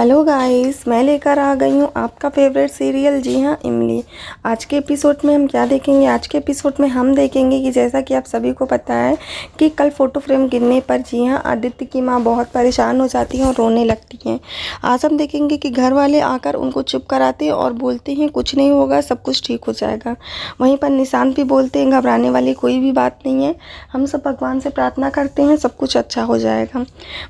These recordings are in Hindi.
हेलो गाइस, मैं लेकर आ गई हूँ आपका फेवरेट सीरियल। जी हाँ, इमली। आज के एपिसोड में हम क्या देखेंगे? आज के एपिसोड में हम देखेंगे कि जैसा कि आप सभी को पता है कि कल फ़ोटो फ्रेम गिरने पर जी हाँ, आदित्य की माँ बहुत परेशान हो जाती है और रोने लगती हैं। आज हम देखेंगे कि घर वाले आकर उनको चुप कराते हैं और बोलते हैं कुछ नहीं होगा, सब कुछ ठीक हो जाएगा। वहीं पर निशांत भी बोलते हैं घबराने वाली कोई भी बात नहीं है, हम सब भगवान से प्रार्थना करते हैं, सब कुछ अच्छा हो जाएगा।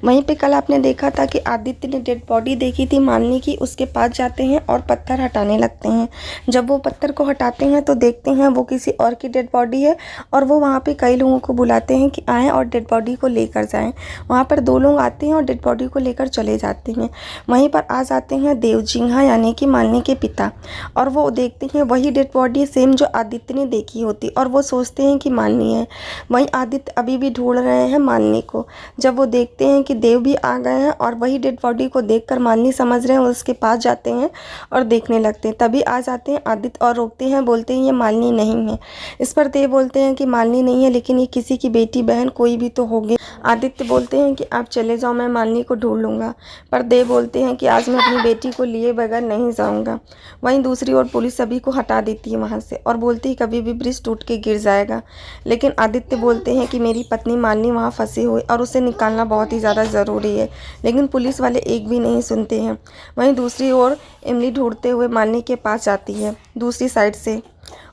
वहीं पर कल आपने देखा था कि आदित्य ने डेड बॉडी देखी थी माननी की, उसके पास जाते हैं और पत्थर हटाने लगते हैं। जब वो पत्थर को हटाते हैं तो देखते हैं वो किसी और की डेड बॉडी है और वो वहाँ पे कई लोगों को बुलाते हैं कि आएँ और डेड बॉडी को लेकर जाएं। वहाँ पर 2 लोग आते हैं और डेड बॉडी को लेकर चले जाते हैं। वहीं पर आ जाते हैं देवजिंघा यानी कि माननी के पिता, और वो देखते हैं वही डेड बॉडी सेम जो आदित्य ने देखी होती और वो सोचते हैं कि माननी है। वहीं आदित्य अभी भी ढूंढ रहे हैं माननी को। जब वो देखते हैं कि देव भी आ गए हैं और वही डेड बॉडी को देखकर माननी समझ रहे हैं, उसके पास जाते हैं और देखने लगते हैं। तभी आ जाते हैं आदित्य और रोकते हैं, बोलते हैं ये मालनी नहीं है। इस पर देव बोलते हैं कि मालनी नहीं है लेकिन ये किसी की बेटी बहन कोई भी तो होगी। आदित्य बोलते हैं कि आप चले जाओ, मैं मालनी को ढूंढ लूँगा। पर देव बोलते हैं कि आज मैं अपनी बेटी को लिए बगैर नहीं जाऊँगा। वहीं दूसरी ओर पुलिस सभी को हटा देती है वहाँ से और बोलती है कभी भी ब्रिज टूट के गिर जाएगा। लेकिन आदित्य बोलते हैं कि मेरी पत्नी मालनी वहाँ फंसी हुई और उसे निकालना बहुत ही ज़्यादा ज़रूरी है, लेकिन पुलिस वाले एक भी नहीं सुनते हैं। वहीं दूसरी ओर इमली ढूंढते हुए मालनी के पास जाती है दूसरी साइड से,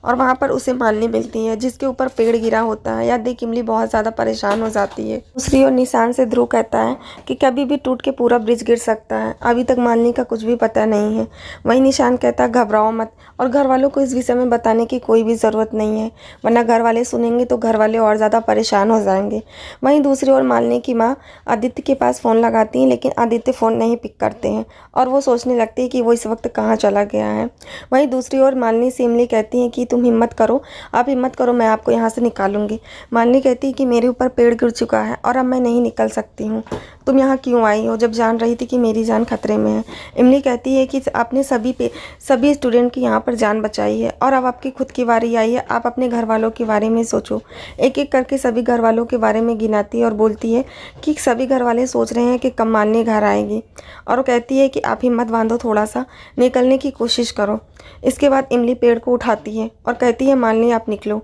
और वहाँ पर उसे मालनी मिलती है जिसके ऊपर पेड़ गिरा होता है। यह देख इमली बहुत ज़्यादा परेशान हो जाती है। दूसरी ओर निशान से ध्रुव कहता है कि कभी भी टूट के पूरा ब्रिज गिर सकता है, अभी तक मालनी का कुछ भी पता नहीं है। वहीं निशान कहता है घबराओ मत, और घर वालों को इस विषय में बताने की कोई भी ज़रूरत नहीं है, वरना घर वाले सुनेंगे तो घर वाले और ज़्यादा परेशान हो जाएंगे। वहीं दूसरी ओर मालनी की माँ आदित्य के पास फ़ोन लगाती हैं लेकिन आदित्य फ़ोन नहीं पिक करते हैं और वो सोचने लगती है कि वो इस वक्त कहाँ चला गया है। वहीं दूसरी ओर मालनी से इमली कहती है कि तुम हिम्मत करो, आप हिम्मत करो, मैं आपको यहाँ से निकालूंगी। मालनी कहती है कि मेरे ऊपर पेड़ गिर चुका है और अब मैं नहीं निकल सकती हूँ, तुम यहाँ क्यों आई हो जब जान रही थी कि मेरी जान खतरे में है। इमली कहती है कि आपने सभी स्टूडेंट की यहाँ पर जान बचाई है और अब आपकी खुद की बारी आई है, आप अपने घर वालों के बारे में सोचो। एक एक करके सभी घर वालों के बारे में गिनाती है और बोलती है कि सभी घर वाले सोच रहे हैं कि कब मालनी घर आएगी, और वो कहती है कि आप हिम्मत बांधो, थोड़ा सा निकलने की कोशिश करो। इसके बाद इमली पेड़ को उठाती है और कहती है मालनी आप निकलो।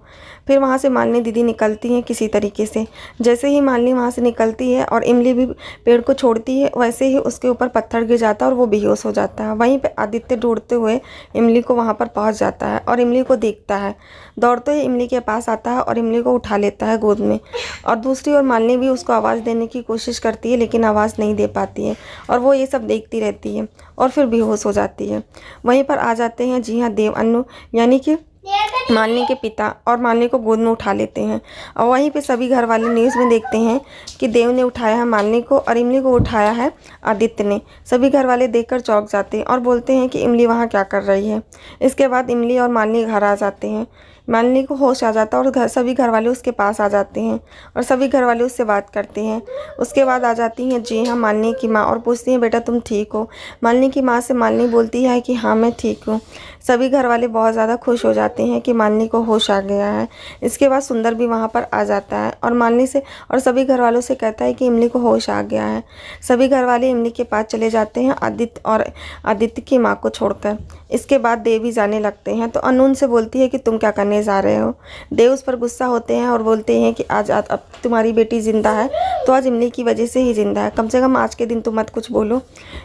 फिर वहाँ से मालनी दीदी निकलती हैं किसी तरीके से। जैसे ही मालनी वहाँ से निकलती है और इमली भी पेड़ को छोड़ती है, वैसे ही उसके ऊपर पत्थर गिर जाता है और वो बेहोश हो जाता है। वहीं पे आदित्य ढूंढते हुए इमली को वहाँ पर पहुँच जाता है और इमली को देखता है। दौड़ते ही इमली के पास आता है और इमली को उठा लेता है गोद में। और दूसरी ओर मालनी भी उसको आवाज़ देने की कोशिश करती है लेकिन आवाज़ नहीं दे पाती है और वो ये सब देखती रहती है और फिर बेहोश हो जाती है। वहीं पर आ जाते हैं जी हाँ देव अन्नू यानी कि मालनी के पिता, और मालनी को गोद में उठा लेते हैं। और वहीं पे सभी घर वाले न्यूज़ में देखते हैं कि देव ने उठाया है मालनी को और इमली को उठाया है आदित्य ने। सभी घर वाले देखकर चौंक जाते हैं और बोलते हैं कि इमली वहाँ क्या कर रही है। इसके बाद इमली और मालनी घर आ जाते हैं। मालनी को होश आ जाता है और सभी घर वाले उसके पास आ जाते हैं और सभी घर वाले उससे बात करते हैं। उसके बाद आ जाती हैं जी हाँ मालनी की माँ और पूछती हैं बेटा तुम ठीक हो। मालनी की माँ से मालनी बोलती है कि हाँ मैं ठीक हूँ। सभी घर वाले बहुत ज़्यादा खुश हो जाते हैं कि मालनी को होश आ गया है। इसके बाद सुंदर भी वहाँ पर आ जाता है और मालनी से और सभी घर वालों से कहता है कि इमली को होश आ गया है। सभी घर वाले इमली के पास चले जाते हैं आदित्य की माँ को छोड़कर। इसके बाद देव भी जाने लगते हैं तो अनून से बोलती है कि तुम क्या करने जा रहे हो। देव उस पर गुस्सा होते हैं और बोलते हैं कि आज अब तुम्हारी बेटी ज़िंदा है तो आज इमली की वजह से ही ज़िंदा है, कम से कम आज के दिन तुम मत कुछ बोलो।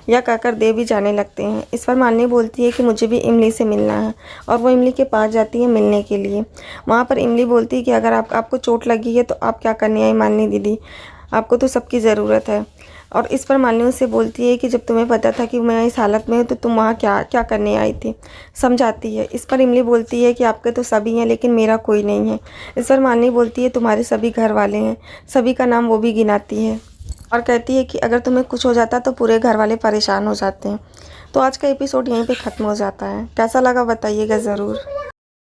यह कहकर देव भी जाने लगते हैं। इस पर मालनी बोलती है कि मुझे भी इमली से मिलना है और वो इमली के पास जाती है मिलने के लिए। वहाँ पर इमली बोलती है कि अगर आपको चोट लगी है तो आप क्या करने आई मालनी दीदी, आपको तो सबकी ज़रूरत है। और इस पर मालनी उससे बोलती है कि जब तुम्हें पता था कि मैं इस हालत में हूँ तो तुम वहाँ क्या क्या करने आई थी, समझाती है। इस पर इमली बोलती है कि आपके तो सभी हैं लेकिन मेरा कोई नहीं है। इस पर मालनी बोलती है तुम्हारे सभी घर वाले हैं, सभी का नाम वो भी गिनाती है और कहती है कि अगर तुम्हें कुछ हो जाता तो पूरे घर वाले परेशान हो जाते हैं। तो आज का एपिसोड यहीं पे ख़त्म हो जाता है। कैसा लगा बताइएगा ज़रूर।